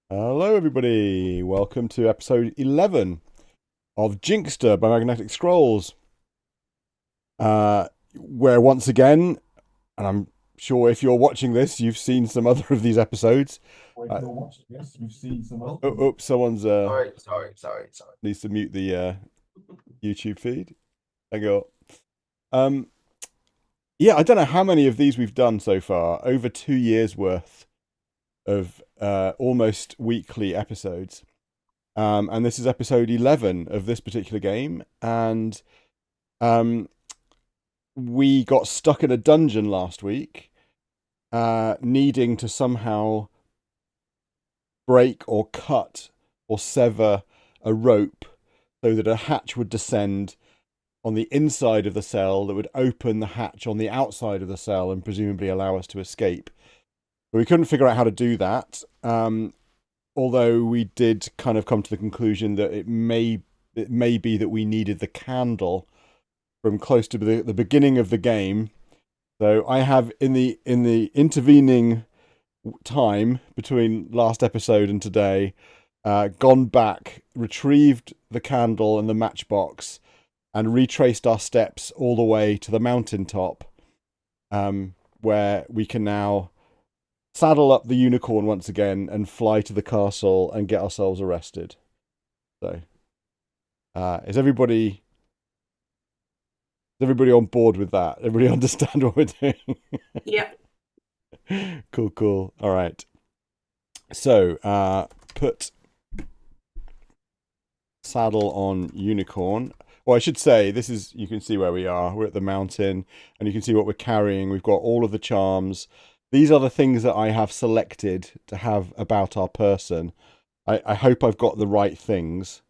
Hello, everybody. Welcome to episode 11 of Jinxter by Magnetic Scrolls. Where once again, and I'm sure if you're watching this, you've seen some other of these episodes. Someone's Sorry. needs to mute the YouTube feed. Thank you. Um, yeah, I don't know how many of these we've done so far. Over 2 years worth of almost weekly episodes. And this is episode 11 of this particular game. And we got stuck in a dungeon last week, needing to somehow break or cut or sever a rope so that a hatch would descend on the inside of the cell that would open the hatch on the outside of the cell and presumably allow us to escape. But we couldn't figure out how to do that. Although we did kind of come to the conclusion that it may be that we needed the candle from close to the beginning of the game. So I have in the intervening time between last episode and today, gone back, retrieved the candle and the matchbox, and retraced our steps all the way to the mountaintop, where we can now saddle up the unicorn once again and fly to the castle and get ourselves arrested. So, is everybody on board with that? Everybody understand what we're doing? Yep. Cool. All right. So, put saddle on unicorn. Well, I should say, this is, you can see where we are. We're at the mountain, and you can see what we're carrying. We've got all of the charms. These are the things that I have selected to have about our person. I hope I've got the right things.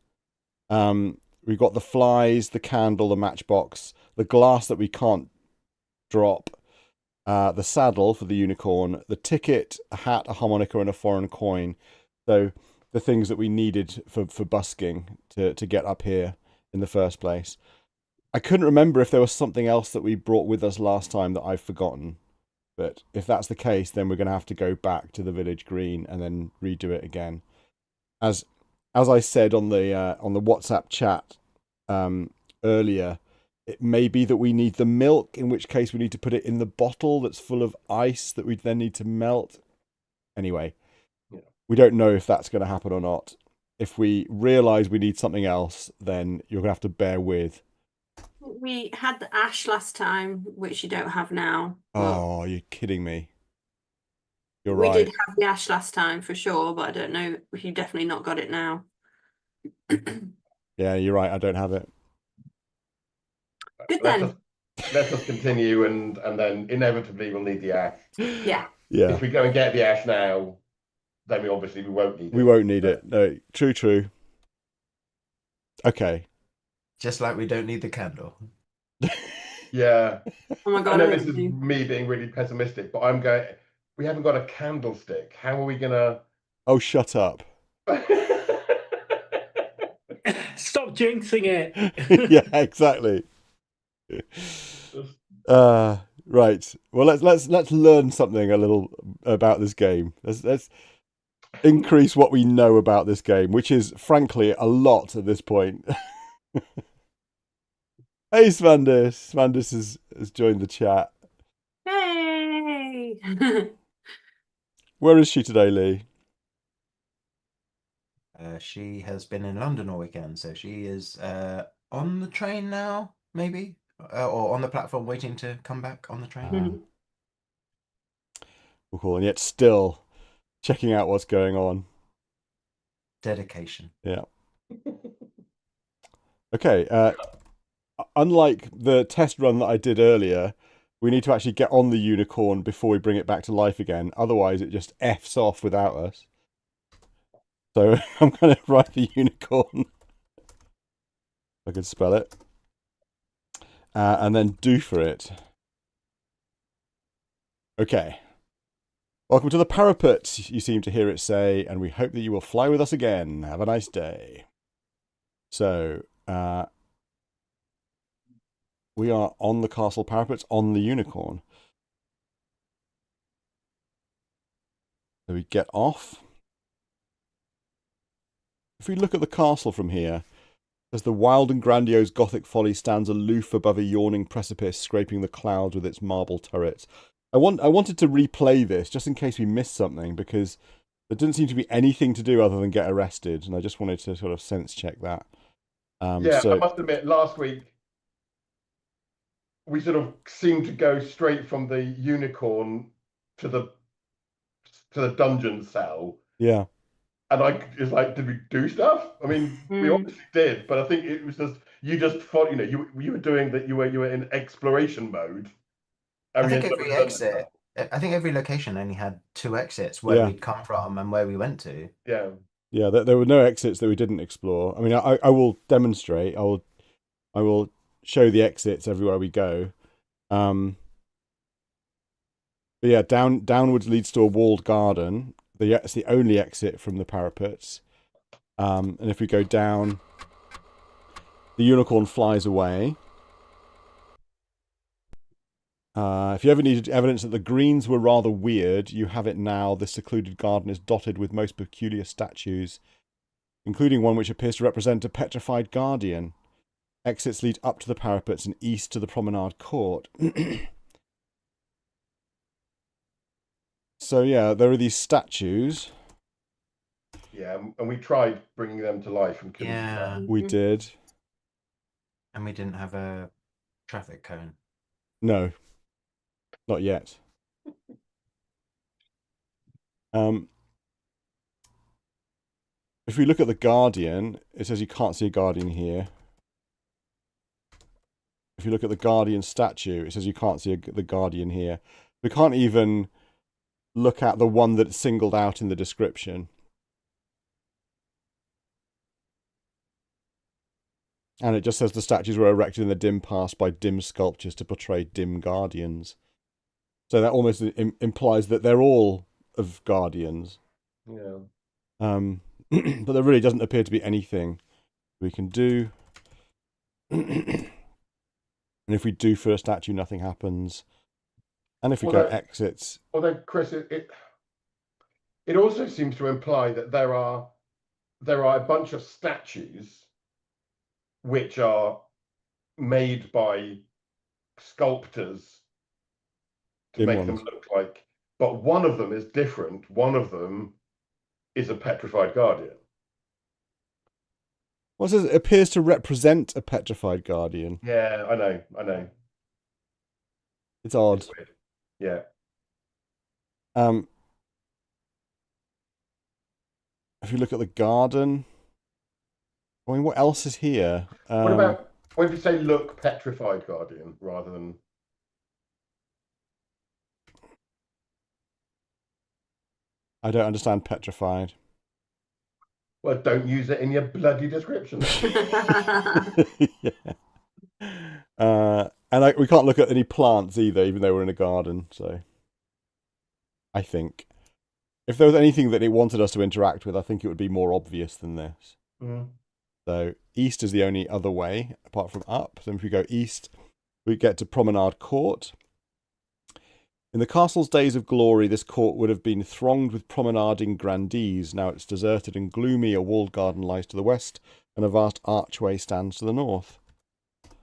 We've got the flies, the candle, the matchbox, the glass that we can't drop, the saddle for the unicorn, the ticket, a hat, a harmonica, and a foreign coin. So the things that we needed for busking to get up here in the first place. I couldn't remember if there was something else that we brought with us last time that I've forgotten. But if that's the case, then we're going to have to go back to the village green and then redo it again. As I said on the WhatsApp chat earlier, it may be that we need the milk, in which case we need to put it in the bottle that's full of ice that we then need to melt. Anyway, we don't know if that's going to happen or not. If we realise we need something else, then you're going to have to bear with. We had the ash last time, which you don't have now. Oh, you're kidding me. You're We right. did have the ash last time for sure, but I don't know if you've definitely not got it now. Yeah, you're right. I don't have it. Good then. Let us continue, and then inevitably we'll need the ash. Yeah. If we go and get the ash now, then we won't need it. We won't need it. No, true. Okay. Just like we don't need the candle. Yeah. Oh my God. I know this is me being really pessimistic, but we haven't got a candlestick. How are we gonna... Oh, shut up. Stop jinxing it. Yeah, exactly. Right. Well, let's learn something a little about this game. Let's increase what we know about this game, which is frankly a lot at this point. Hey, Svandis. Svandis has joined the chat. Hey. Where is she today, Lee? She has been in London all weekend, so she is on the train now, maybe, or on the platform waiting to come back on the train. Cool. And yet still checking out what's going on. Dedication. Yeah. Okay. Unlike the test run that I did earlier, we need to actually get on the unicorn before we bring it back to life again. Otherwise, it just F's off without us. So I'm going to write the unicorn. I can spell it. And then do for it. Okay. Welcome to the parapet, you seem to hear it say, and we hope that you will fly with us again. Have a nice day. So, we are on the castle parapets on the unicorn. So we get off. If we look at the castle from here, as the wild and grandiose Gothic folly stands aloof above a yawning precipice, scraping the clouds with its marble turrets. I wanted to replay this just in case we missed something, because there didn't seem to be anything to do other than get arrested, and I just wanted to sort of sense check that. Yeah, I must admit, last week we sort of seemed to go straight from the unicorn to the dungeon cell. Yeah. And it's like, did we do stuff? I mean, we obviously did, but I think it was just you just thought, you were doing that. You were in exploration mode. I think every exit. I think every location only had 2 exits where we'd come from and where we went to. Yeah. Yeah, there were no exits that we didn't explore. I mean, I will demonstrate. I will show the exits everywhere we go. But yeah, downwards leads to a walled garden. It's the only exit from the parapets. And if we go down, the unicorn flies away. If you ever needed evidence that the greens were rather weird, you have it now. This secluded garden is dotted with most peculiar statues, including one which appears to represent a petrified guardian. Exits lead up to the parapets and east to the promenade court. So yeah, there are these statues. Yeah, and we tried bringing them to life and couldn't. Yeah, We did. and we didn't have a traffic cone. No, not yet. If we look at the Guardian, it says you can't see a Guardian here. If you look at the Guardian statue, it says you can't see the Guardian here. We can't even look at the one that's singled out in the description. And it just says the statues were erected in the dim past by dim sculptures to portray dim guardians. So that almost implies that they're all of guardians. Yeah. But there really doesn't appear to be anything we can do. And if we do for a statue, nothing happens. And if we go exits... Although, Chris, it also seems to imply that there are a bunch of statues which are made by sculptors to make them look like, but one of them is different. One of them is a petrified guardian. Well, it says it appears to represent a petrified guardian. Yeah, I know. It's odd. It's weird. Yeah. If you look at the garden, I mean, what else is here? What about when you say look petrified guardian rather than? I don't understand petrified. Well, don't use it in your bloody description. Yeah. And we can't look at any plants either, even though we're in a garden. So, I think if there was anything that it wanted us to interact with, I think it would be more obvious than this. Mm. So, east is the only other way, apart from up. So if we go east, we get to Promenade Court. In the castle's days of glory, this court would have been thronged with promenading grandees. Now it's deserted and gloomy. A walled garden lies to the west, and a vast archway stands to the north. If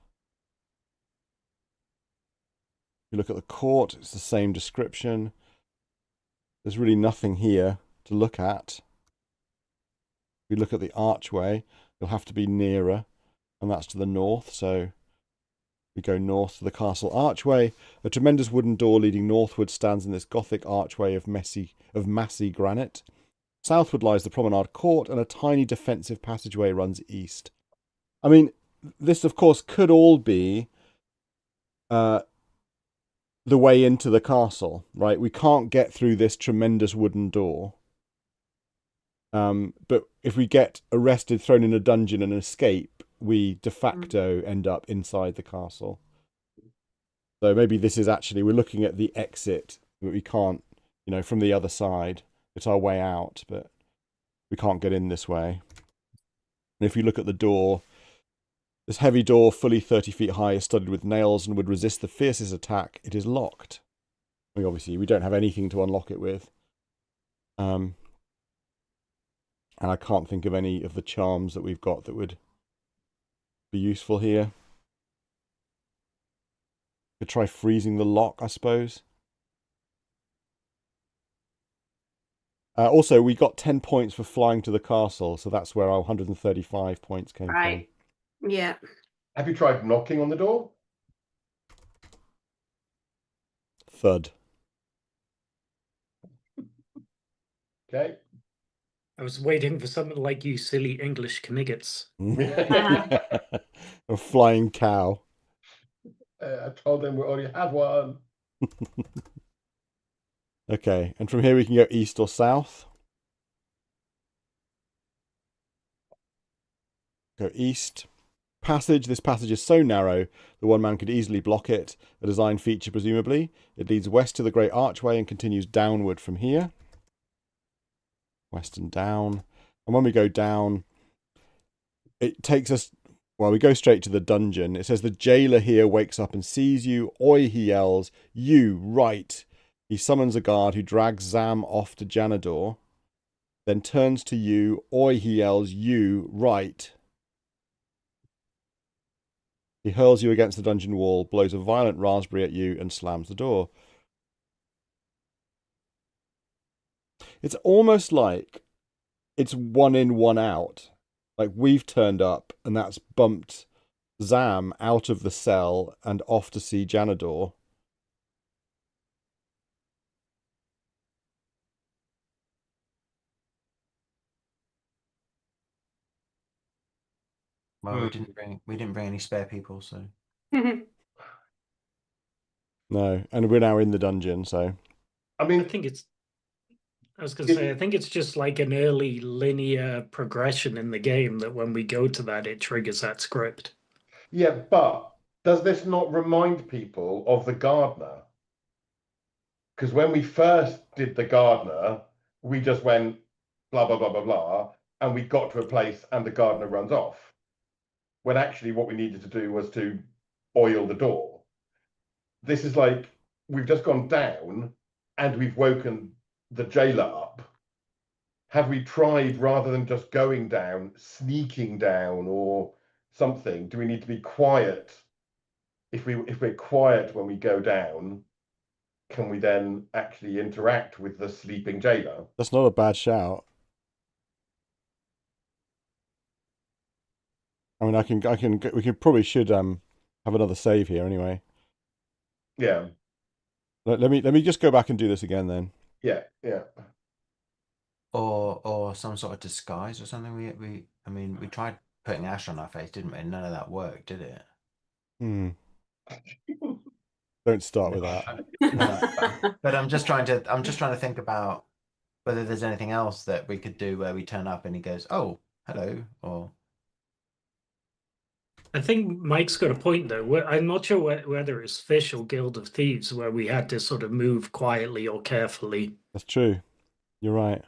you look at the court, it's the same description. There's really nothing here to look at. If you look at the archway, you'll have to be nearer, and that's to the north. So we go north to the castle archway. A tremendous wooden door leading northward stands in this Gothic archway of massy granite. Southward lies the promenade court, and a tiny defensive passageway runs east. I mean, this of course could all be the way into the castle, right? We can't get through this tremendous wooden door. But if we get arrested, thrown in a dungeon and escape, we de facto end up inside the castle. So maybe this is actually, we're looking at the exit, but we can't, from the other side. It's our way out, but we can't get in this way. And if you look at the door, this heavy door, fully 30 feet high, is studded with nails and would resist the fiercest attack. It is locked. I mean, obviously, we don't have anything to unlock it with. And I can't think of any of the charms that we've got that would be useful here. Could try freezing the lock, I suppose. Also, we got 10 points for flying to the castle, so that's where our 135 points came Right. Yeah. Have you tried knocking on the door? from. Thud. Okay. I was waiting for something like you silly English kniggets. A flying cow. I told them we already have one. Okay, and from here we can go east or south. Go east. Passage. This passage is so narrow that one man could easily block it. A design feature, presumably. It leads west to the Great Archway and continues downward from here. West and down. And when we go down, it takes us... Well, we go straight to the dungeon. It says the jailer here wakes up and sees you. Oi, he yells. You, right. He summons a guard who drags Zam off to Janador. Then turns to you. Oi, he yells. You, right. He hurls you against the dungeon wall, blows a violent raspberry at you, and slams the door. It's almost like it's one in, one out. Like we've turned up, and that's bumped Zam out of the cell and off to see Janador. Well, we didn't bring any spare people, so No, and we're now in the dungeon, so I I mean, think it's. I was going to say, I think it's just like an early linear progression in the game that when we go to that, it triggers that script. yeah, but does this not remind people of the gardener? Because when we first did the gardener, we just went blah, blah, blah, blah, blah, and we got to a place and the gardener runs off. When actually what we needed to do was to oil the door. This is like, we've just gone down and we've woken the jailer up. Have we tried, rather than just going down, sneaking down or something? Do we need to be quiet? If we're quiet when we go down, can we then actually interact with the sleeping jailer? that's not a bad shout. I mean, we should have another save here anyway. Yeah, Let me just go back and do this again then. yeah. or some sort of disguise or something. I mean, we tried putting ash on our face, didn't we? None of that worked, did it? Don't start with that. But I'm just trying to think about whether there's anything else that we could do where we turn up and he goes, "Oh, hello," or. I think Mike's got a point though. I'm not sure whether it's Fish or Guild of Thieves where we had to sort of move quietly or carefully. That's true. You're right.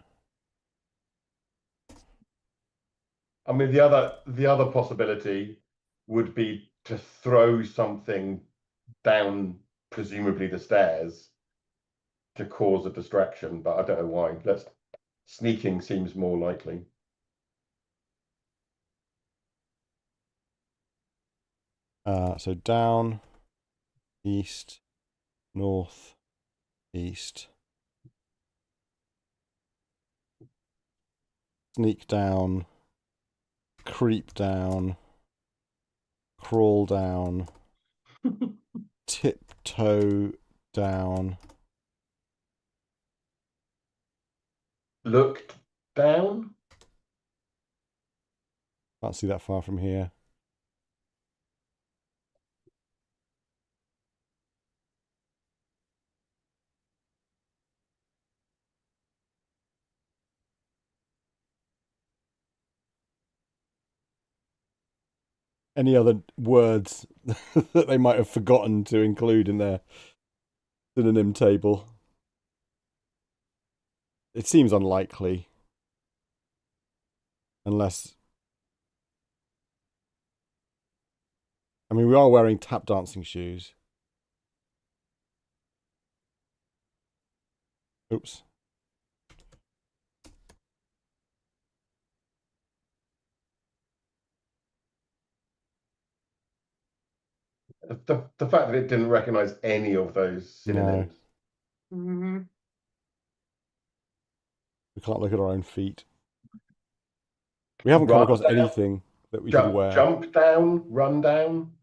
I mean, the other possibility would be to throw something down, presumably the stairs, to cause a distraction, but I don't know why. Sneaking seems more likely. So down, east, north, east. Sneak down, creep down, crawl down, tiptoe down. Looked down? Can't see that far from here. Any other words that they might have forgotten to include in their synonym table? It seems unlikely. Unless... I mean, we are wearing tap dancing shoes. Oops. The fact that it didn't recognise any of those synonyms. Mhm. We can't look at our own feet. We haven't come across anything that we could wear. Jump down, run down.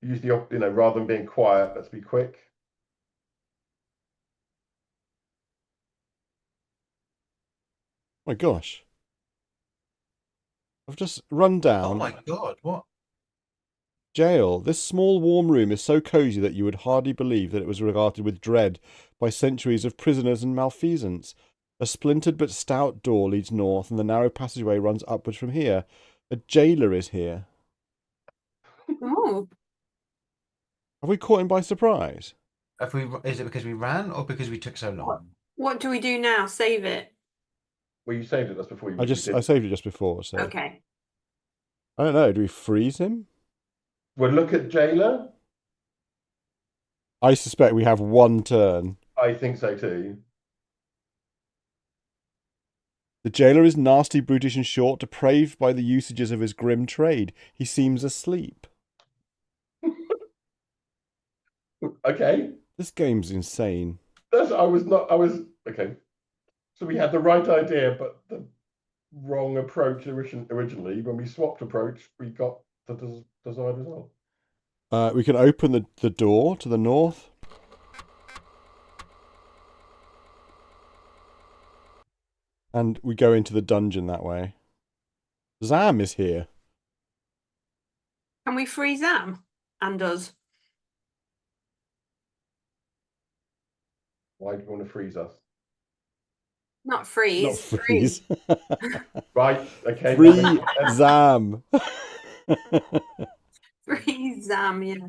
Use the rather than being quiet, let's be quick. My gosh. I've just run Oh down. my god, what? Jail. This small warm room is so cosy that you would hardly believe that it was regarded with dread by centuries of prisoners and malfeasants. A splintered but stout door leads north, and the narrow passageway runs upwards from here. A jailer is here. Oh, Have we caught him by surprise? Is it because we ran or because we took so long? what do we do now? Save it. Well, you saved it. That's before you. I saved it just before, so Okay. I don't know. Do we freeze him? We'll look at jailer. I suspect we have one turn. I think so too. The jailer is nasty, brutish, and short, depraved by the usages of his grim trade. He seems asleep. Okay. This game's insane. I was okay. So we had the right idea, but the wrong approach originally. When we swapped approach, we got the desired result. We can open the door to the north. And we go into the dungeon that way. Zam is here. Can we freeze them and us? Why do you want to freeze us? Not freeze. Not freeze. Right. Okay. Free Zam. Freeze them, yes.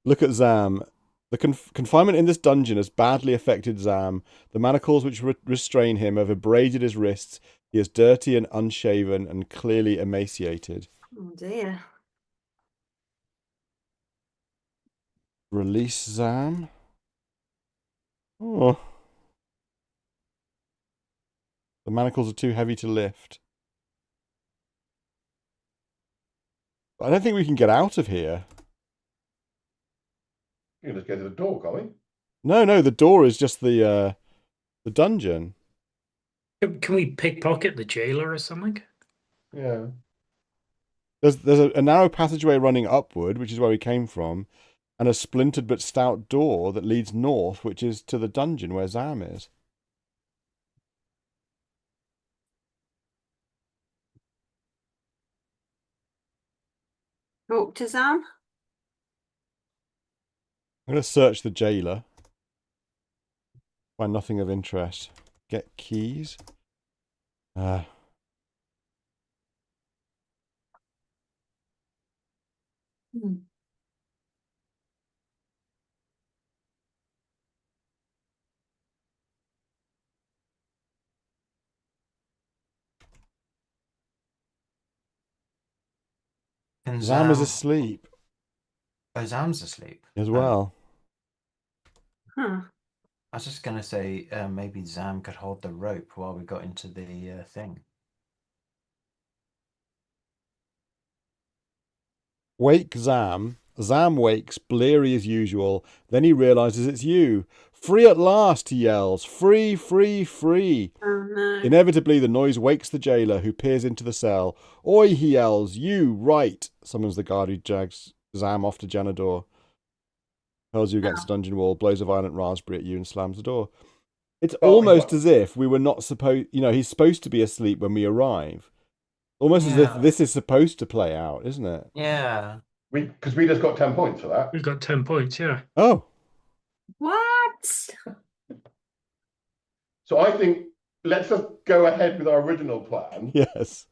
Look at Zam. The confinement in this dungeon has badly affected Zam. The manacles which restrain him have abraded his wrists. He is dirty and unshaven and clearly emaciated. Oh dear. Release Zam. Oh. The manacles are too heavy to lift. I don't think we can get out of here. You can just go to the door, can't we? No, the door is just the dungeon. Can we pickpocket the jailer or something? Yeah. There's a narrow passageway running upward, which is where we came from, and a splintered but stout door that leads north, which is to the dungeon where Zam is. Talk to Zam. I'm going to search the jailer. Find nothing of interest. Get keys. Hmm. Can Zam is Zam- asleep Oh, Zam's asleep. as Oh, well. Huh. I was just gonna say maybe Zam could hold the rope while we got into the thing. Wake Zam. Zam wakes, bleary as usual. Then he realizes it's you. Free at last, he yells. Free, free, free. Oh no. Inevitably, the noise wakes the jailer, who peers into the cell. Oi, he yells. You, right, summons the guard who drags Zam off to Janador. Hurls you against the dungeon wall, blows a violent raspberry at you and slams the door. It's almost as if we were not supposed... he's supposed to be asleep when we arrive. Almost as if this is supposed to play out, isn't it? Yeah. Because we just got 10 points for that. We've got 10 points, yeah. Oh. What? So I think let's just go ahead with our original plan. Yes.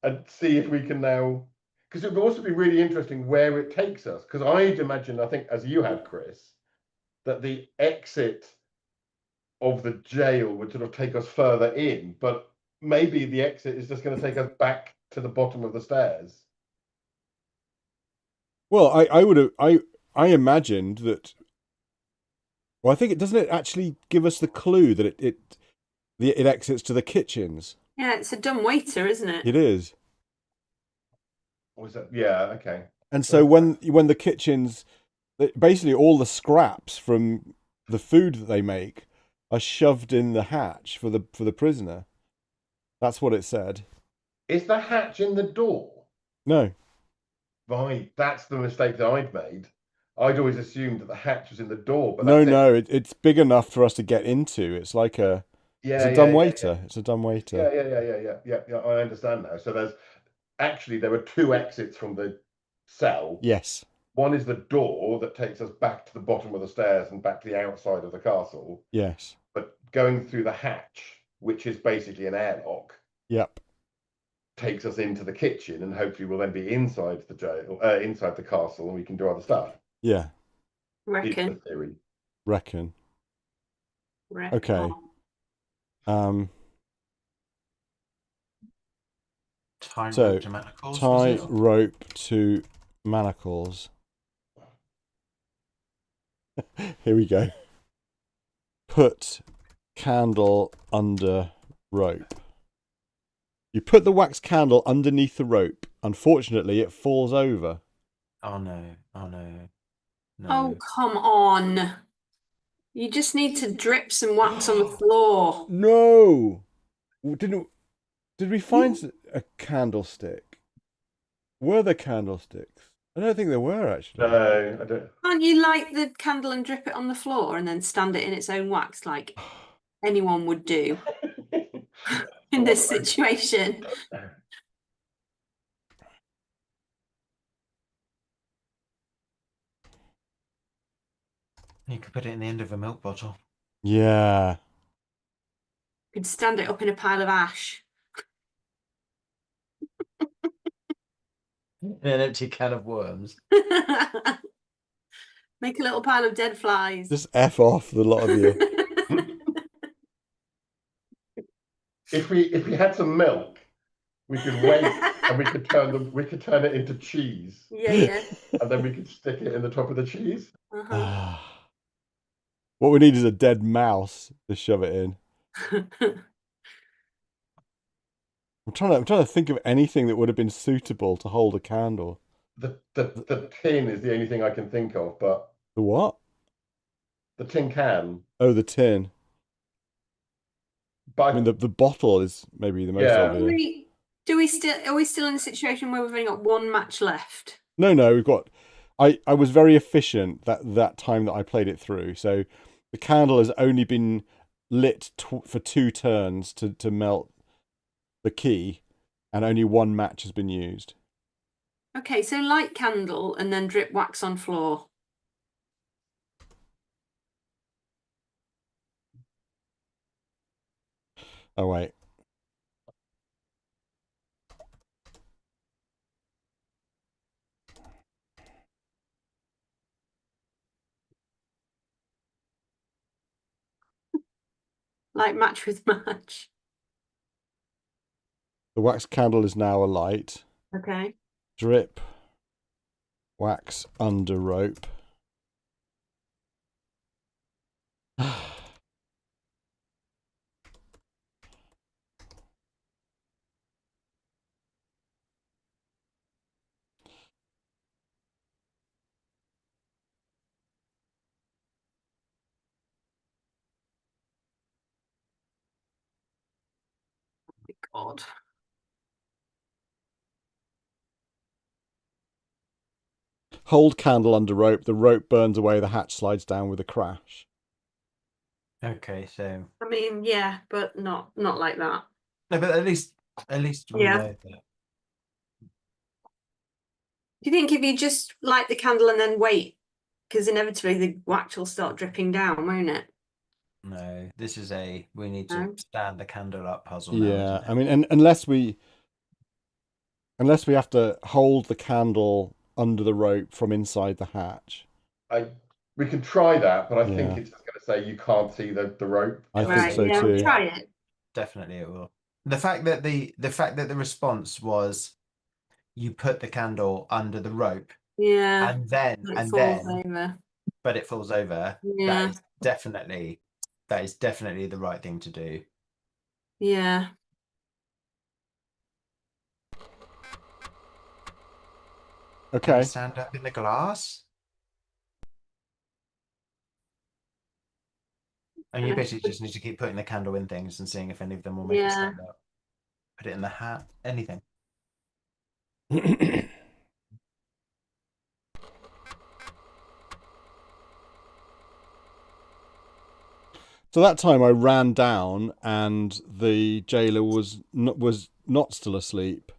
And see if we can now, because it would also be really interesting where it takes us. Because I'd imagine, I think, as you had, Chris, that the exit of the jail would sort of take us further in, but maybe the exit is just going to take us back to the bottom of the stairs. Well, I imagined that. Well, I think it doesn't actually give us the clue that it exits to the kitchens. Yeah, it's a dumb waiter, isn't it? It is. Or is that? Yeah. Okay. And so when the kitchens basically all the scraps from the food that they make are shoved in the hatch for the prisoner. That's what it said. Is the hatch in the door? No. Right, that's the mistake that I'd made. I'd always assumed that the hatch was in the door, but No, that's no, it's big enough for us to get into. It's like it's a dumbwaiter. It's a dumbwaiter. Yeah. I understand now. So there were two exits from the cell. Yes. One is the door that takes us back to the bottom of the stairs and back to the outside of the castle. Yes. But going through the hatch, which is basically an airlock, Yep. takes us into the kitchen, and hopefully we'll then be inside the jail, inside the castle, and we can do other stuff. Yeah. Is the Reckon. theory. Reckon. Okay. Tie So, rope to manacles. tie was it? rope to manacles. Here we go. Put candle under rope. You put the wax candle underneath the rope. Unfortunately, it falls over. Oh no! Oh no! No. Oh, come on. You just need to drip some wax on the floor. No! Did we find a candlestick? Were there candlesticks? I don't think there were, actually. No, I don't. Can't you light the candle and drip it on the floor and then stand it in its own wax like anyone would do in this situation? You could put it in the end of a milk bottle. Yeah. You could stand it up in a pile of ash. In an empty can of worms. Make a little pile of dead flies. Just F off the lot of you. If we had some milk, we could wait and we could turn it into cheese, Yeah. and then we could stick it in the top of the cheese. Uh-huh. What we need is a dead mouse to shove it in. I'm trying to think of anything that would have been suitable to hold a candle. The tin is the only thing I can think of, but The what? the tin can. Oh, the tin. But I mean, the bottle is maybe the most Yeah. obvious. Are we still in a situation where we've only got one match left? No, we've got. I was very efficient that time that I played it through. So the candle has only been lit for 2 turns to melt the key, and only 1 match has been used. Okay, so light candle and then drip wax on floor. Oh wait. Like match with match. The wax candle is now alight. Okay. Drip wax under rope. God. Hold candle under rope. The rope burns away. The hatch slides down with a crash. Okay, so I mean, yeah, but not like that. no, but at least we Yeah. know that. Do you think if you just light the candle and then wait, because inevitably the wax will start dripping down, won't it? No, this is we need to No? stand the candle up puzzle now, Yeah, isn't it? I mean, and unless we have to hold the candle under the rope from inside the hatch. we could try that, but I think Yeah. it's just going to say you can't see the rope. I think Right, so yeah, too. try it. Definitely it will. The fact that the response was you put the candle under the rope Yeah. and then It falls over. but it falls over. Yeah. That is definitely the right thing to do. Yeah. Okay. Stand up in the glass. And you basically just need to keep putting the candle in things and seeing if any of them will make it stand up. Put it in the hat, anything. So that time I ran down and the jailer was not still asleep.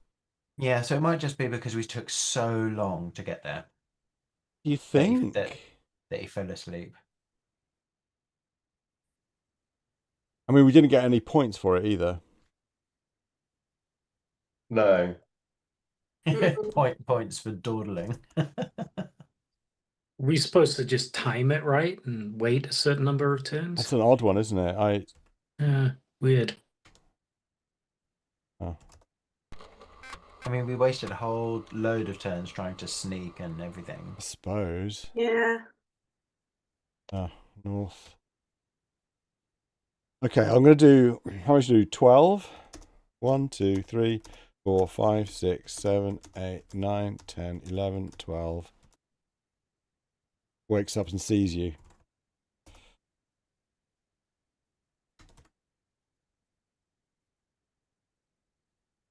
Yeah, so it might just be because we took so long to get there You think? that he fell asleep. I mean, we didn't get any points for it either. No. Points for dawdling. We supposed to just time it right and wait a certain number of turns? That's an odd one, isn't it? Weird. Oh. I mean, we wasted a whole load of turns trying to sneak and everything. I suppose. Yeah. North. Okay, I'm going to do, how much do 12? 1, 2, 3, 4, 5, 6, 7, 8, 9, 10, 11, 12. Wakes up and sees you.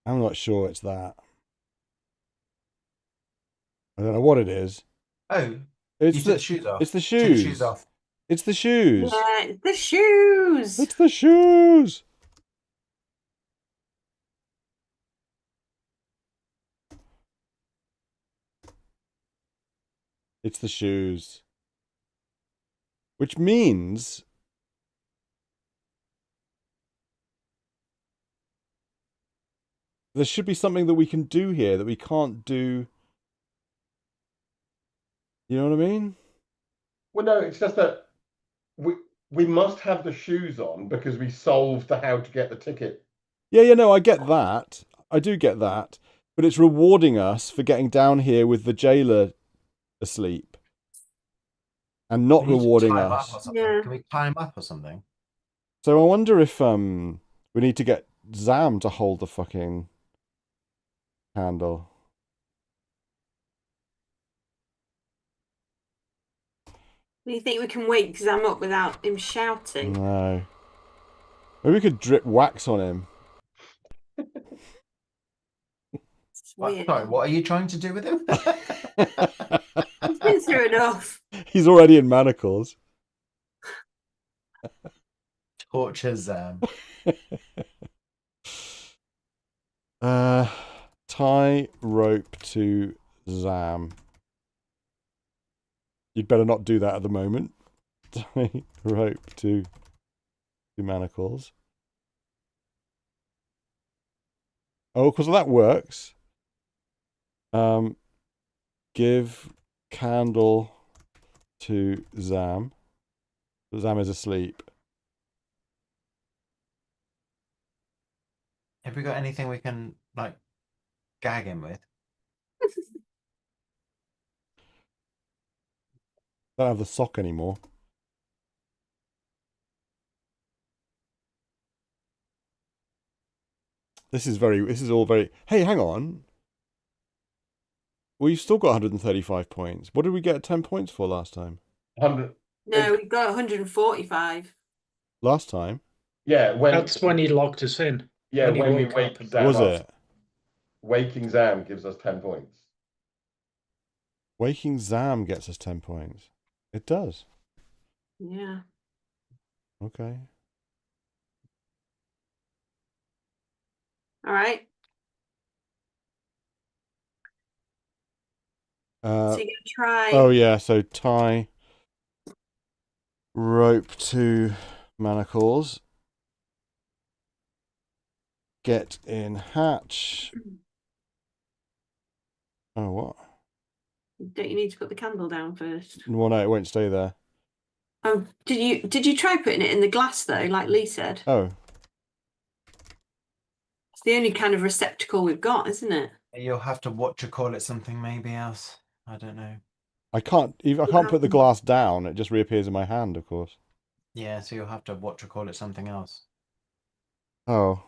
I'm not sure it's that. I don't know what it is. Oh, It's you the took the shoes off. It's the Take the shoes. shoes off. It's the shoes. Yeah, it's the shoes. It's the shoes. It's the shoes. Which means there should be something that we can do here that we can't do. You know what I mean? Well, no, it's just that we must have the shoes on because we solved the how to get the ticket. Yeah, no, I get that. I do get that. But it's rewarding us for getting down here with the jailer asleep. And not We need to rewarding tie him up us. or something. Yeah. Can we tie him up or something? So I wonder if we need to get Zam to hold the fucking candle. Do you think we can wake Zam up without him shouting? No. Maybe we could drip wax on him. It's weird. Sorry, what are you trying to do with him? He's been through enough. He's already in manacles. Torture Zam. Tie rope to Zam. You'd better not do that at the moment. Tie rope to manacles. Oh, because that works. Give candle to Zam. Zam is asleep. Have we got anything we can, like, gag him with? Don't have the sock anymore. This is all very... Hey, hang on. We've still got 135 points. What did we get 10 points for last time? 100. No, we got 145. Last time? Yeah, That's when he locked us in. Yeah, when we woke wake up and- Zam Was up. it? Waking Zam gives us 10 points. Waking Zam gets us 10 points. It does. Yeah. Okay. All right. So you're going to try... Oh, yeah. So tie rope to manacles. Get in hatch. Oh, what? Don't you need to put the candle down first? Well, no, it won't stay there. Oh, did you try putting it in the glass though, like Lee said? Oh. It's the only kind of receptacle we've got, isn't it? You'll have to call it something maybe else. I don't know. I can't put the glass down. It just reappears in my hand, of course. Yeah, so you'll have to call it something else. Oh.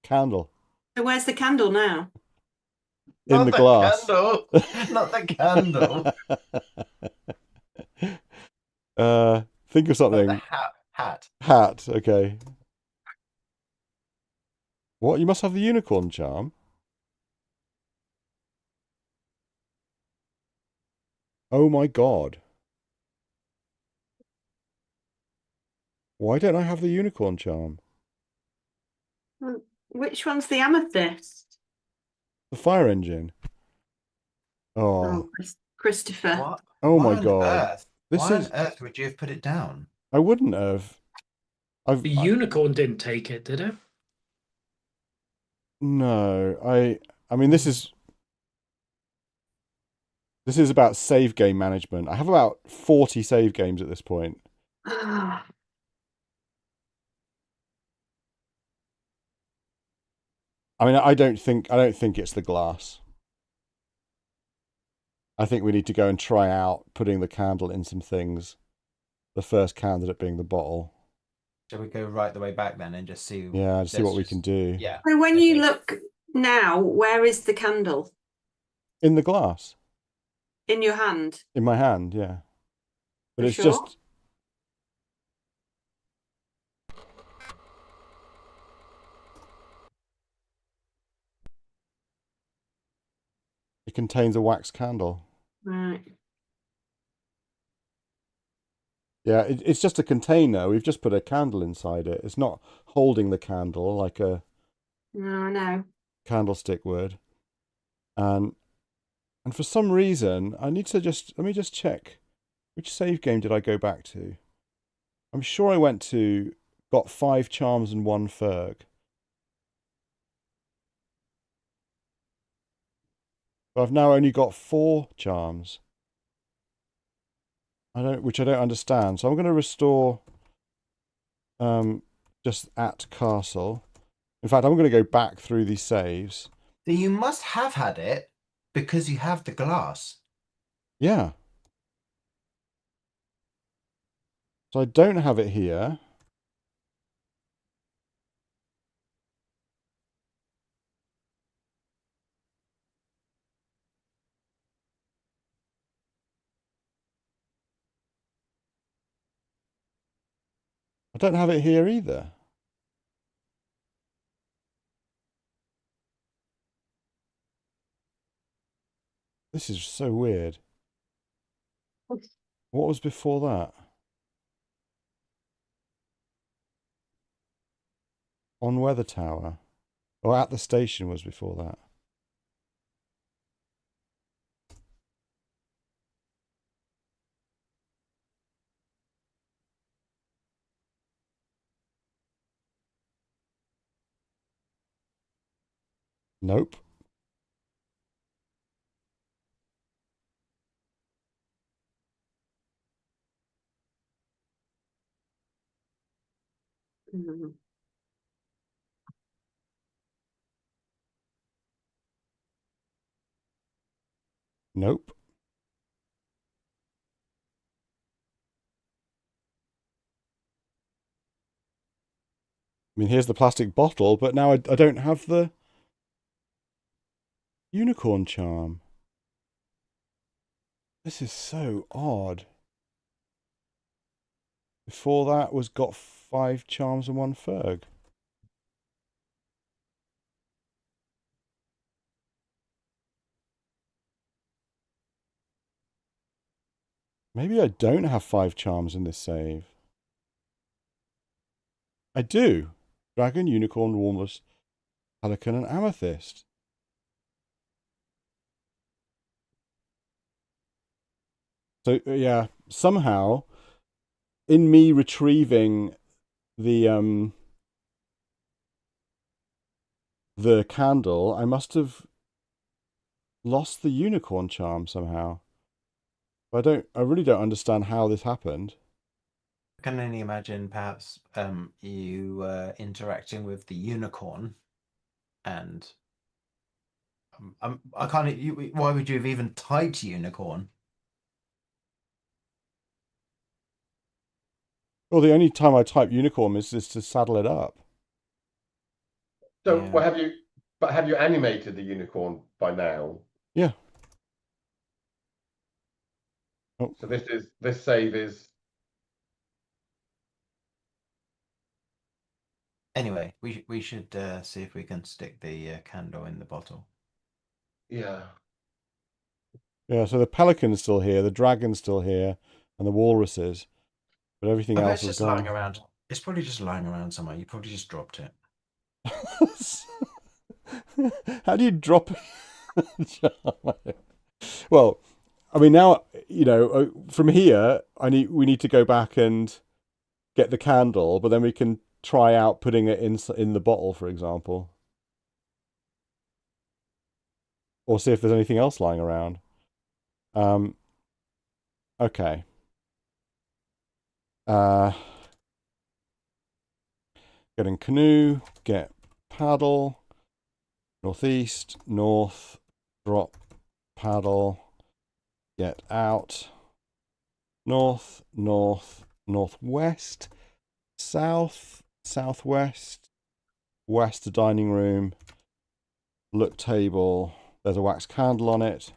Candle. So where's the candle now? in the glass. Candle. Not the candle. Think of The something. hat. Hat. Okay. What? You must have the unicorn charm. Oh my god. Why don't I have the unicorn charm? Which one's the amethyst? The fire engine. Oh. Oh, Christopher. What? Oh Why my on god. earth? This Why is. on earth would you have put it down? I wouldn't have. The unicorn didn't take it, did it? No. I mean, this is about save game management. I have about 40 save games at this point. Ah, I mean, I don't think it's the glass. I think we need to go and try out putting the candle in some things. The first candidate being the bottle. Shall we go right the way back then and just see? Yeah, see what we can do. Yeah. So when you Okay. look now, where is the candle? In the glass. In your hand? In my hand, yeah. But You it's sure? just. It contains a wax candle. Right. Yeah, it's just a container. We've just put a candle inside it. It's not holding the candle like a No, no. candlestick would. And for some reason, I need to let me just check. Which save game did I go back to? I'm sure I went to got 5 charms and 1 Ferg. But I've now only got 4 charms. Which I don't understand. So I'm going to restore just at castle. In fact, I'm going to go back through these saves. So you must have had it because you have the glass. Yeah. So I don't have it here. I don't have it here either. This is so weird. What was before that? On Weather Tower. Or at the station was before that. Nope. Mm. Nope. I mean, here's the plastic bottle, but now I don't have the unicorn charm. This is so odd. Before that was got 5 charms and 1 Ferg. Maybe I don't have 5 charms in this save. I do. Dragon, Unicorn, Walrus, Pelican, and Amethyst. So, yeah, somehow, in me retrieving the candle, I must have lost the unicorn charm somehow. I really don't understand how this happened. I can only imagine perhaps you interacting with the unicorn, and I can't. Why would you have even typed unicorn? Well, the only time I type unicorn is to saddle it up. So Yeah. well, have you But have you animated the unicorn by now? Yeah. Oh. So this save is. Anyway, we should see if we can stick the candle in the bottle. Yeah. Yeah, so the pelican's still here, the dragon's still here, and the walruses, but everything I bet else it's is just lying gone. around. It's probably just lying around somewhere. You probably just dropped it. How do you drop Well, I mean, now, from here, we need to go back and get the candle, but then we can try out putting it in the bottle, for example, or see if there's anything else lying around. Okay. Getting canoe, get paddle, northeast, north, drop, paddle, get out, north, north, northwest, south, southwest, west dining room, look table, there's a wax candle on it,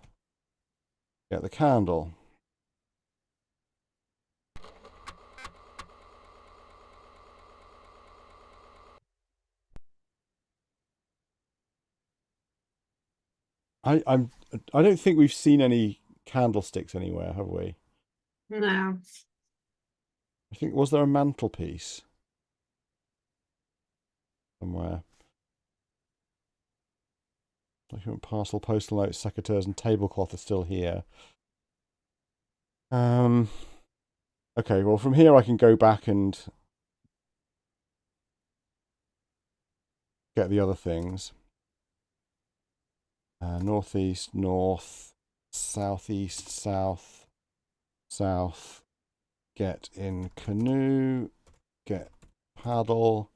get the candle. I don't think we've seen any candlesticks anywhere, have we? No. I think, was there a mantelpiece somewhere? Document, parcel, postal notes, secateurs, and tablecloth are still here. Okay, well, from here I can go back and get the other things. Northeast, north, southeast, south, south. Get in canoe, get paddle,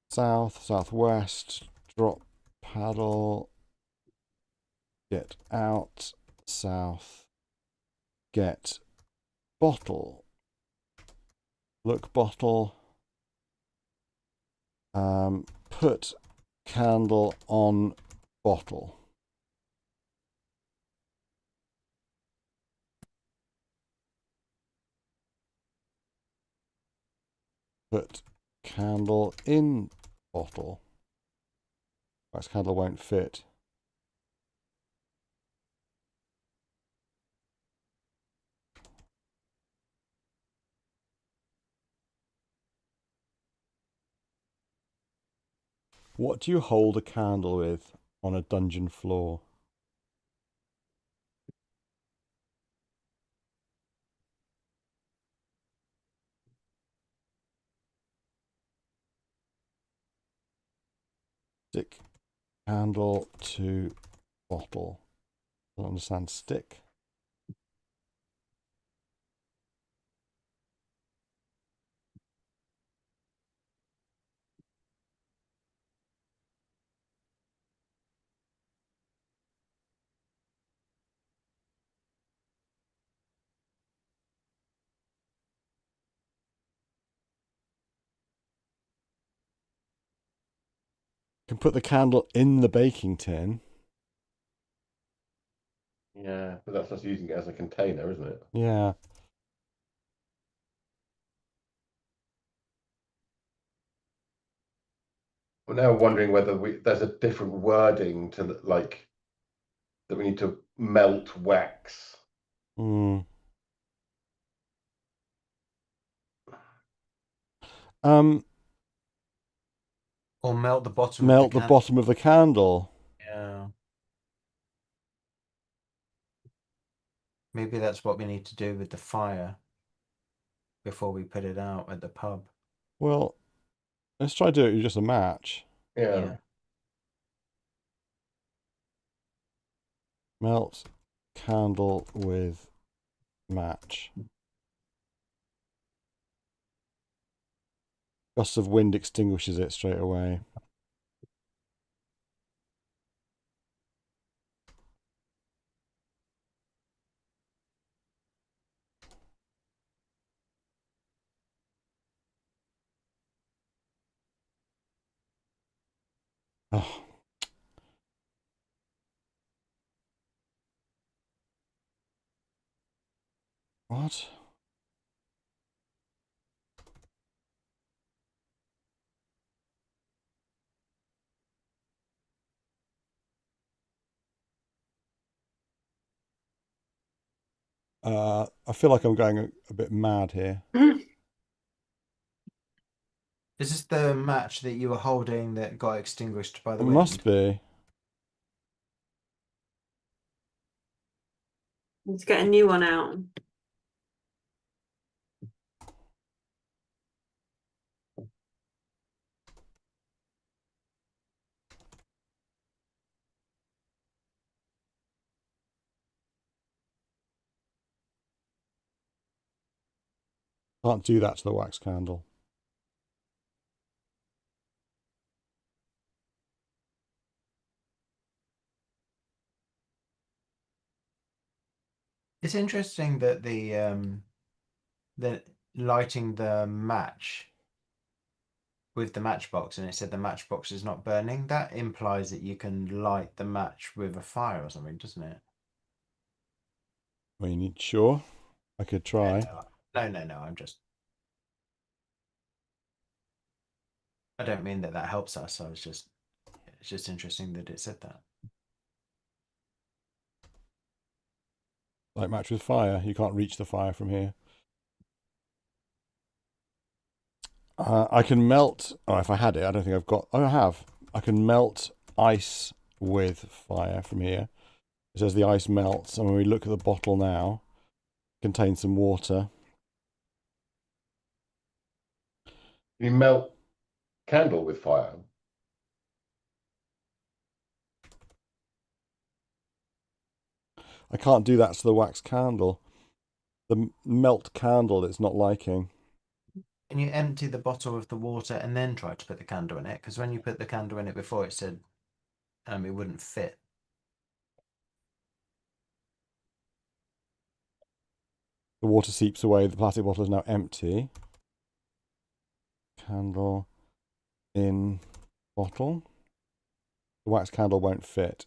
south, southwest, drop paddle, get out, south, get bottle, look bottle, put candle on bottle. Put candle in bottle. Wax candle won't fit. What do you hold a candle with on a dungeon floor? Stick candle to bottle. I don't understand stick. You can put the candle in the baking tin. Yeah, but that's just using it as a container, isn't it? Yeah. We're now wondering whether there's a different wording to like that we need to melt wax. Mm. Or melt the bottom Melt of the the bottom of the candle. Yeah. Maybe that's what we need to do with the fire before we put it out at the pub. Well, let's try to do it with just a match. Yeah. Melt candle with match. Gust of wind extinguishes it straight away. Oh, What? I feel like I'm going a bit mad here. Is this the match that you were holding that got extinguished by It the wind? must be. Let's get a new one out. Can't do that to the wax candle. It's interesting that the lighting the match with the matchbox, and it said the matchbox is not burning. That implies that you can light the match with a fire or something, doesn't it? Well, you need sure. I could try. No. I don't mean that helps us. It's just interesting that it said that. Light match with fire. You can't reach the fire from here. I can melt. Oh, if I had it, I don't think I've got. Oh, I have. I can melt ice with fire from here. It says the ice melts, and when we look at the bottle now, it contains some water. You melt candle with fire. I can't do that to the wax candle. The melt candle it's not liking. Can you empty the bottle of the water and then try to put the candle in it? Because when you put the candle in it before, it said it wouldn't fit. The water seeps away. The plastic bottle is now empty. Candle in bottle. The wax candle won't fit.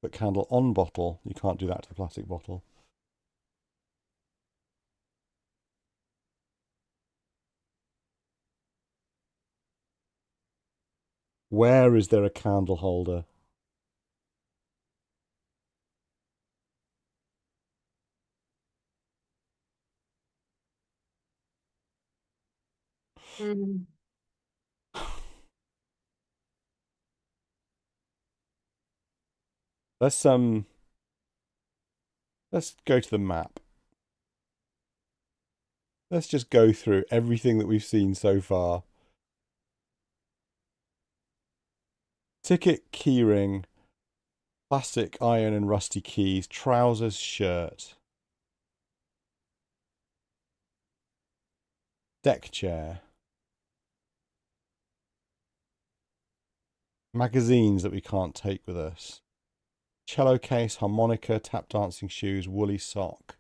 But candle on bottle, you can't do that to the plastic bottle. Where is there a candle holder? Mm. Let's go to the map. Let's just go through everything that we've seen so far. Ticket, keyring, plastic, iron and rusty keys, trousers, shirt. Deck chair. Magazines that we can't take with us. Cello case, harmonica, tap dancing shoes, woolly sock.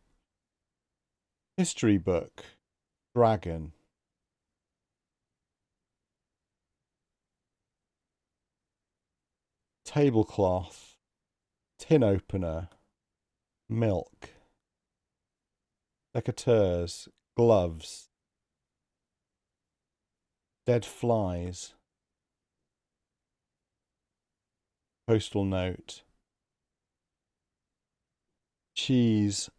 History book. Dragon. Tablecloth. Tin opener. Milk. Secateurs. Gloves. Dead flies. Postal note. Cheese.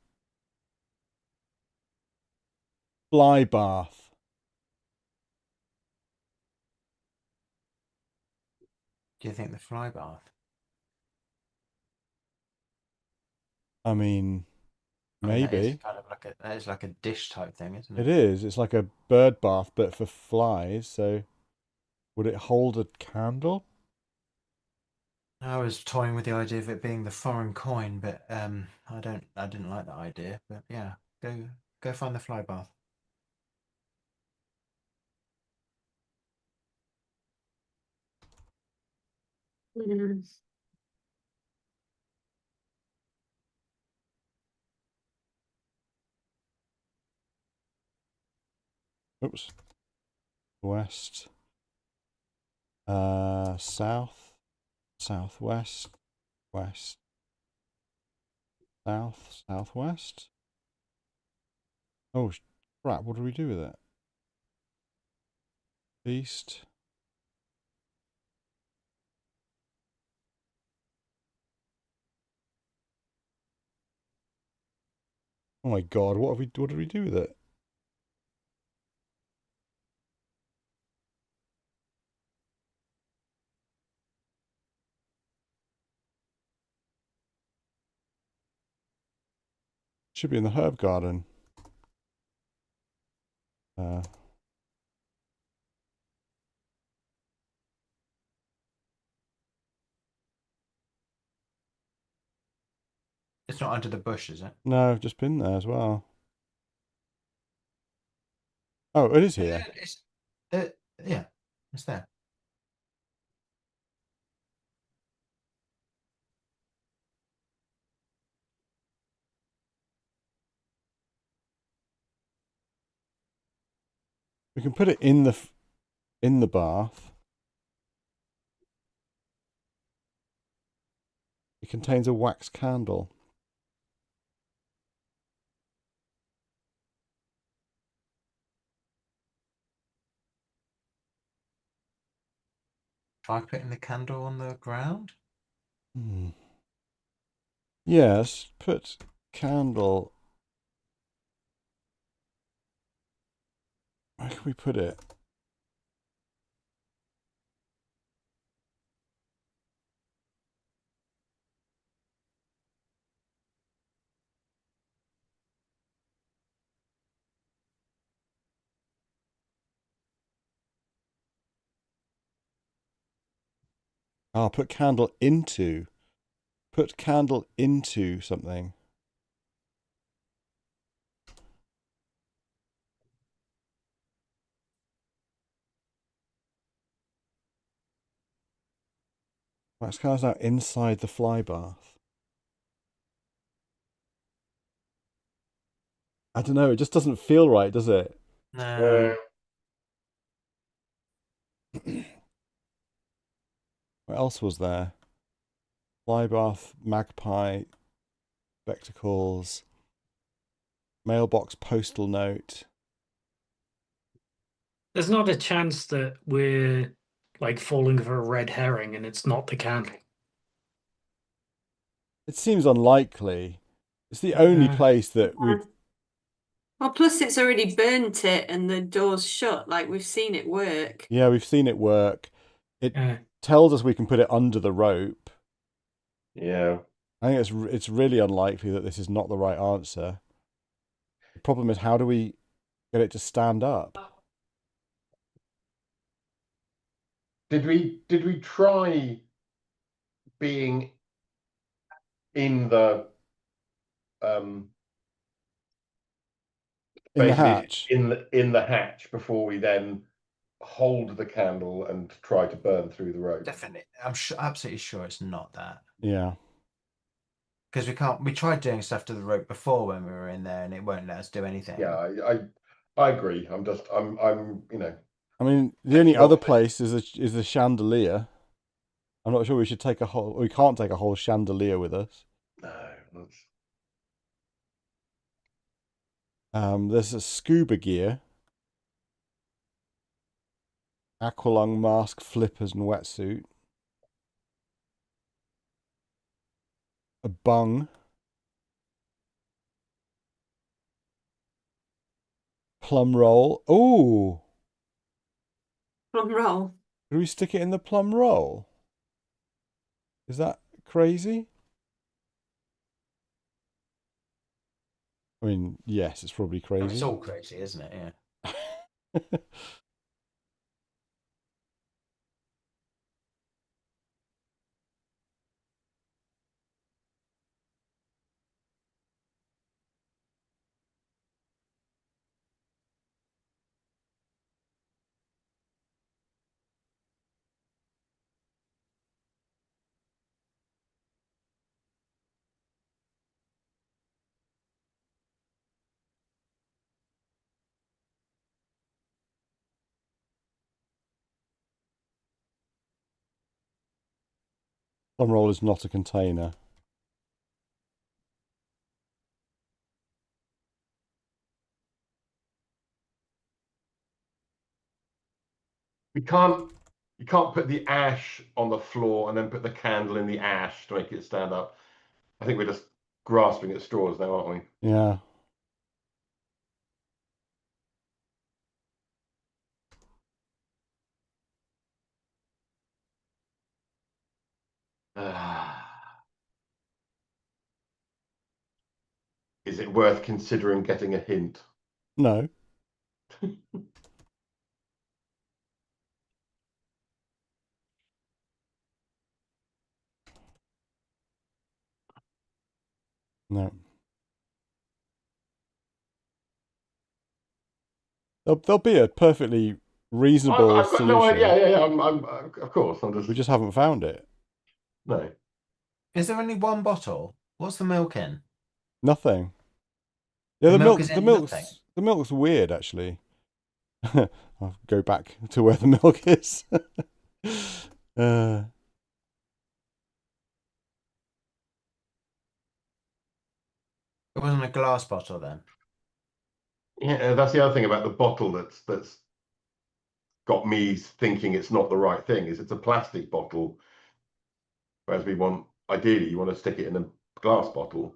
Fly bath. Do you think the fly bath? I mean, That is maybe. kind of like a dish type thing, isn't it? It is. It's like a bird bath, but for flies. So, would it hold a candle? I was toying with the idea of it being the foreign coin, but I didn't like that idea. But yeah, go find the fly bath. Mm. Oops. West. South. Southwest, west, south, southwest. Oh crap! What do we do with it? East. Oh my god! What did we do with it? Should be in the herb garden. It's not under the bush, is it? No, I've just been there as well. Oh, it is here. Yeah, it's there. We can put it in the bath. It contains a wax candle. Try putting the candle on the ground. Yes, put candle. Where can we put it? Ah, put candle into. Put candle into something. Wax candle's now inside the fly bath. I don't know. It just doesn't feel right, does it? No. What else was there? Fly bath, magpie, spectacles, mailbox, postal note. There's not a chance that we're like falling for a red herring and it's not the candle. It seems unlikely. It's the only place that we've. Well, plus it's already burnt it and the door's shut. Like we've seen it work. Yeah, we've seen it work. It tells us we can put it under the rope. Yeah. I think it's really unlikely that this is not the right answer. The problem is, how do we get it to stand up? Did we try being in the In the basically hatch? in the hatch before we then hold the candle and try to burn through the rope? Definitely. I'm absolutely sure it's not that. Yeah. Because we tried doing stuff to the rope before when we were in there and it won't let us do anything. Yeah, I agree. I'm you know. I mean, the only other place is the chandelier. I'm not sure we should take we can't take a whole chandelier with us. No, There's a scuba gear, aqualung mask, flippers, and wetsuit. A bung. Plum roll. Oh, Plum roll. do we stick it in the plum roll? Is that crazy? I mean, yes, it's probably crazy. It's all crazy, isn't it? Yeah. Drum roll is not a container. You can't put the ash on the floor and then put the candle in the ash to make it stand up. I think we're just grasping at straws now, aren't we? Yeah. Is it worth considering getting a hint? No. No. There'll be a perfectly reasonable I've got solution. no idea. Yeah. I'm of course. We just haven't found it. No. Is there only one bottle? What's the milk in? Nothing. Yeah, The milk is the in milk's nothing? the milk's weird actually. I'll go back to where the milk is. It wasn't a glass bottle then. Yeah, that's the other thing about the bottle that's got me thinking it's not the right thing. Is it's a plastic bottle, whereas ideally you want to stick it in a glass bottle.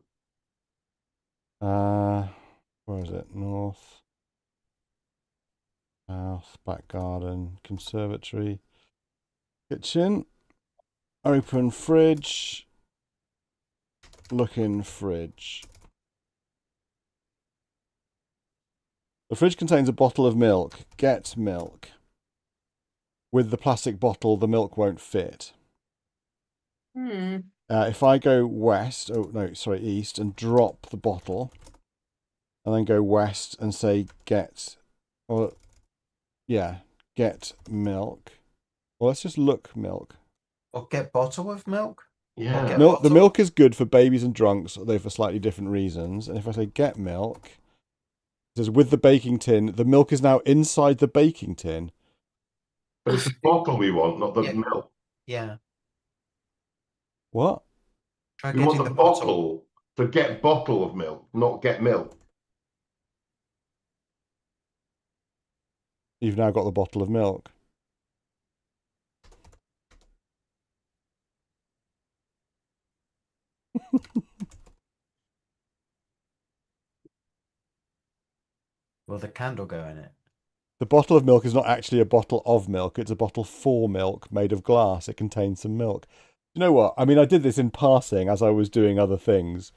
Where is it? North, south, back garden, conservatory, kitchen, open fridge, look in fridge. The fridge contains a bottle of milk. Get milk. With the plastic bottle, the milk won't fit. If I go west, east, and drop the bottle, and then go west and say get milk. Well, let's just look milk. Or get bottle of milk? Yeah. Get The bottle? milk is good for babies and drunks, although for slightly different reasons. And if I say get milk, it says with the baking tin, the milk is now inside the baking tin. But it's the bottle we want, not the Yeah. milk. Yeah. What? Try We want getting the the bottle to get bottle of milk, not get milk. You've now got the bottle of milk. Will the candle go in it? The bottle of milk is not actually a bottle of milk. It's a bottle for milk made of glass. It contains some milk. You know what? I mean, I did this in passing as I was doing other things.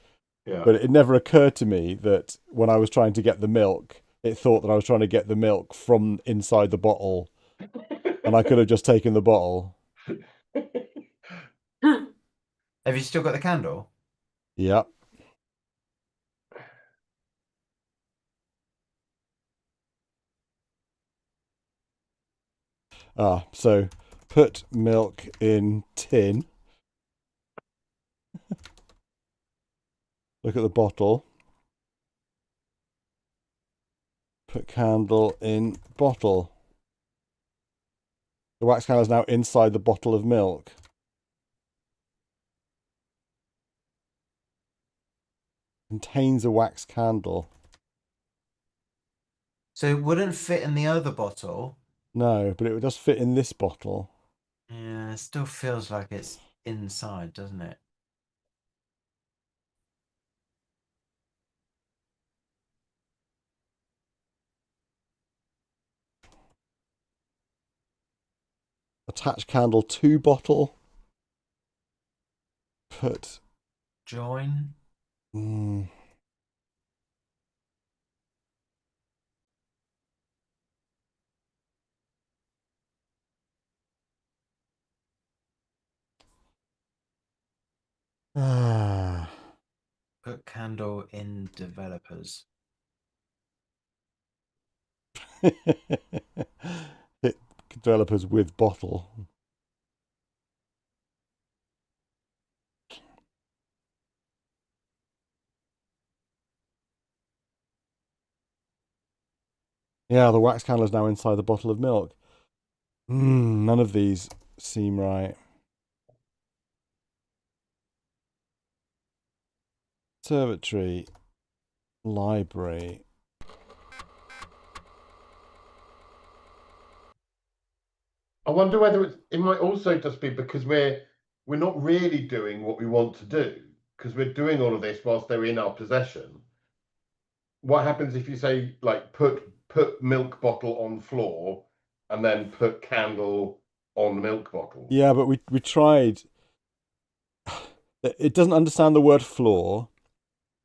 Yeah. But it never occurred to me that when I was trying to get the milk, it thought that I was trying to get the milk from inside the bottle. And I could have just taken the bottle. Have you still got the candle? Yep. So put milk in tin. Look at the bottle. Put candle in bottle. The wax candle is now inside the bottle of milk. Contains a wax candle. So it wouldn't fit in the other bottle. No, but it does fit in this bottle. Yeah, it still feels like it's inside, doesn't it? Attach candle to bottle. Put. Join. Put candle in developers. Hit developers with bottle. Yeah, the wax candle is now inside the bottle of milk. None of these seem right. Conservatory. Library. I wonder whether it might also just be because we're not really doing what we want to do, because we're doing all of this whilst they're in our possession. What happens if you say, like, put milk bottle on floor and then put candle on milk bottle? Yeah, but we tried. It doesn't understand the word floor.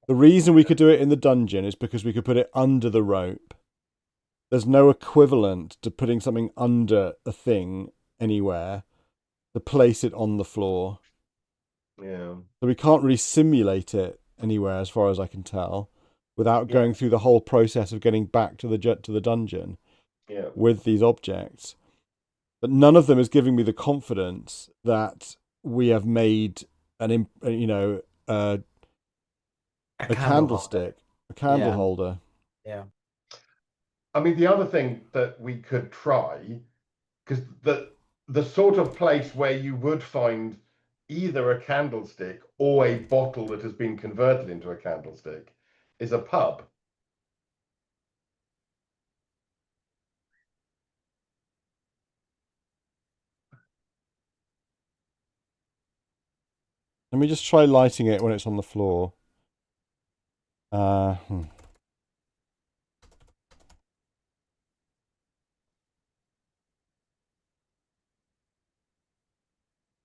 The reason we could do it in the dungeon is because we could put it under the rope. There's no equivalent to putting something under a thing anywhere to place it on the floor. Yeah. So we can't really simulate it anywhere, as far as I can tell, without going through the whole process of getting back to the dungeon with these objects. But none of them is giving me the confidence that we have made a candlestick, a candle holder. Yeah. I mean, the other thing that we could try, because the sort of place where you would find either a candlestick or a bottle that has been converted into a candlestick is a pub. Let me just try lighting it when it's on the floor.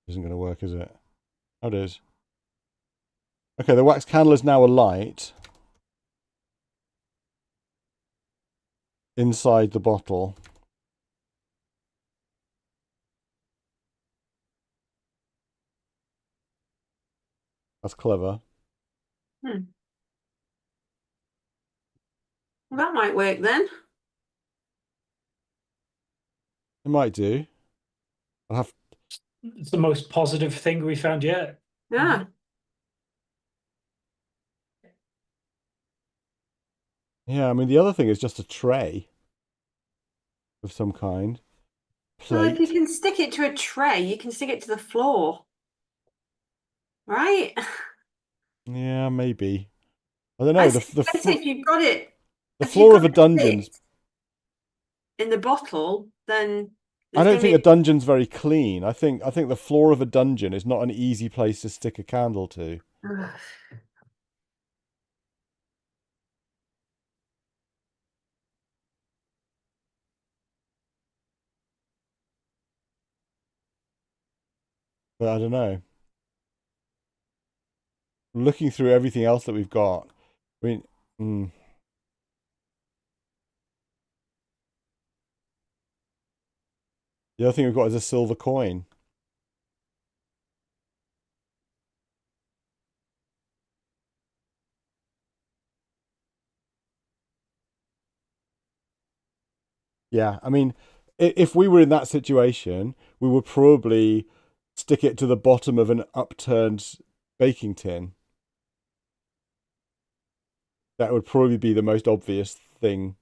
Isn't going to work, is it? Oh, it is. Okay, the wax candle is now alight inside the bottle. That's clever. Well, that might work then. It might do. I'll have. It's the most positive thing we found yet. Yeah. Yeah, I mean, the other thing is just a tray of some kind. Well, if Plate. you can stick it to a tray, you can stick it to the floor. Right? Yeah, maybe. I don't know. I The suppose if you've got it, the if floor you've of a got it dungeon's. fixed in the bottle, then I there's don't gonna think be a dungeon's very clean. I think the floor of a dungeon is not an easy place to stick a candle to. Ugh. But I don't know. Looking through everything else that we've got, I mean, the other thing we've got is a silver coin. Yeah, I mean, if we were in that situation, we would probably stick it to the bottom of an upturned baking tin. That would probably be the most obvious thing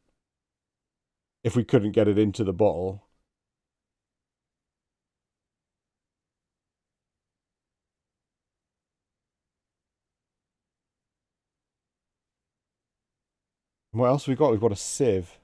if we couldn't get it into the bottle. And what else have we got? We've got a sieve.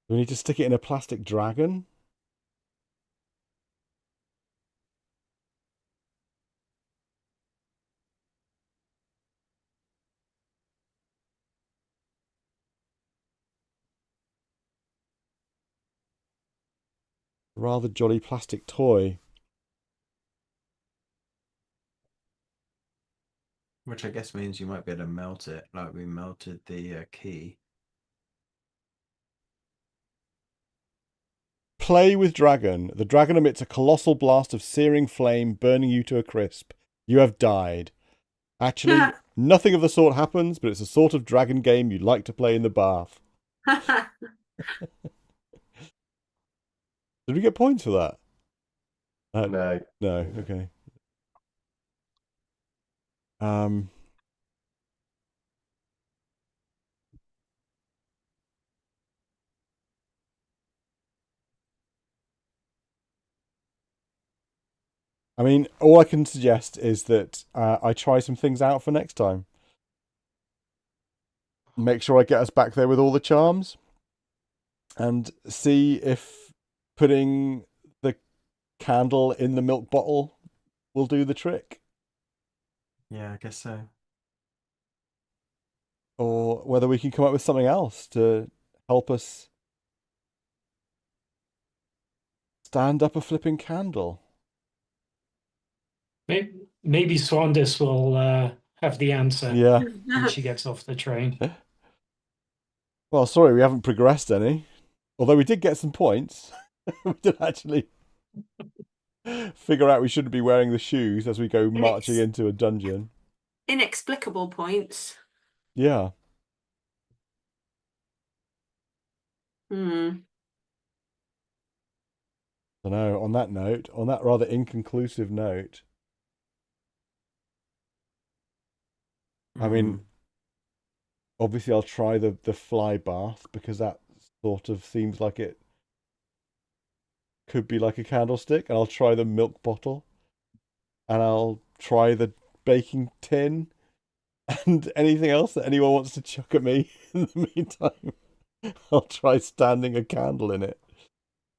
Do we need to stick it in a plastic dragon? Rather jolly plastic toy. Which I guess means you might be able to melt it, like we melted the key. Play with dragon. The dragon emits a colossal blast of searing flame, burning you to a crisp. You have died. Actually, nothing of the sort happens, but it's a sort of dragon game you'd like to play in the bath. Did we get points for that? No. No. Okay. I mean, all I can suggest is that I try some things out for next time. Make sure I get us back there with all the charms, and see if putting the candle in the milk bottle will do the trick, Yeah, I guess so. or whether we can come up with something else to help us stand up a flipping candle. Maybe Swandis will have the answer Yeah. when she gets off the train. Well, sorry, we haven't progressed any. Although we did get some points. We did actually figure out we shouldn't be wearing the shoes as we go marching into a dungeon. Inexplicable points. Yeah. Hmm. I know. On that note, on that rather inconclusive note, I mean, obviously I'll try the fly bath, because that sort of seems like it could be like a candlestick, and I'll try the milk bottle, and I'll try the baking tin, and anything else that anyone wants to chuck at me in the meantime. I'll try standing a candle in it.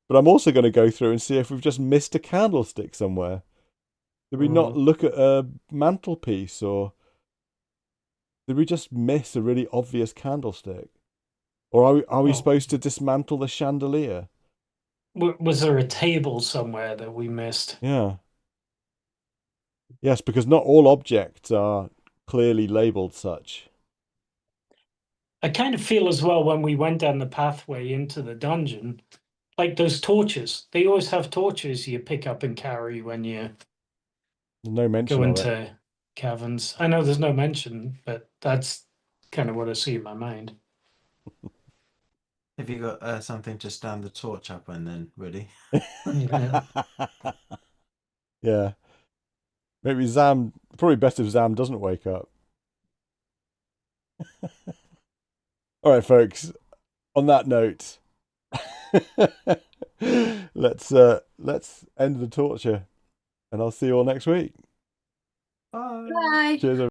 But I'm also going to go through and see if we've just missed a candlestick somewhere. Did we not look at a mantelpiece, or did we just miss a really obvious candlestick? Or are we supposed to dismantle the chandelier? Was there a table somewhere that we missed? Yeah. Yes, because not all objects are clearly labelled such. I kind of feel as well when we went down the pathway into the dungeon, like those torches. They always have torches you pick up and carry when you There's no mention go of it. into caverns. I know there's no mention, but that's kind of what I see in my mind. Have you got something to stand the torch up on then, Woody? Yeah. Maybe Zam, probably best if Zam doesn't wake up. All right, folks. On that note, let's end the torture, and I'll see you all next week. Bye. Bye. Cheers, everyone.